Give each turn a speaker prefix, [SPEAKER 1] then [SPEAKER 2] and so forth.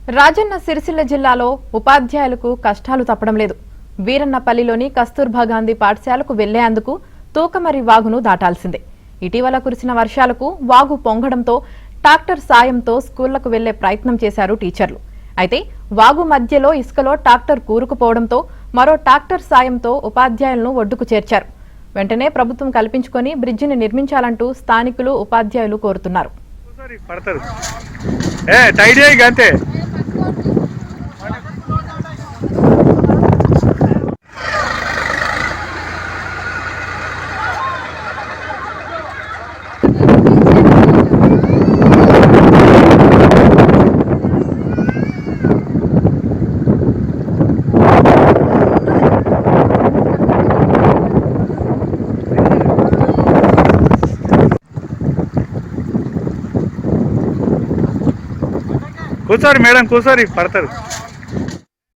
[SPEAKER 1] రాజన్న సిరిసిల్ల జిల్లాలో ఉపాధ్యాయులకు కష్టాలు తప్పడం లేదు. వీరన్నపల్లిలోని కస్తూర్బా గాంధీ పాఠశాలకు వెళ్లేందుకు తూకమరి వాగును దాటాల్సిందే. ఇటీవల కురిసిన వర్షాలకు వాగు పొంగడంతో ట్రాక్టర్ సాయంతో స్కూళ్లకు వెళ్లే ప్రయత్నం చేశారు టీచర్లు. అయితే వాగు మధ్యలో ఇసుకలో ట్రాక్టర్ కూరుకుపోవడంతో మరో ట్రాక్టర్ సాయంతో ఉపాధ్యాయులను ఒడ్డుకు చేర్చారు. వెంటనే ప్రభుత్వం కల్పించుకొని బ్రిడ్జిని నిర్మించాలంటూ స్థానికులు ఉపాధ్యాయులు కోరుతున్నారు.
[SPEAKER 2] కూర్చోరు మేడం, కూర్చోరు పడతారు.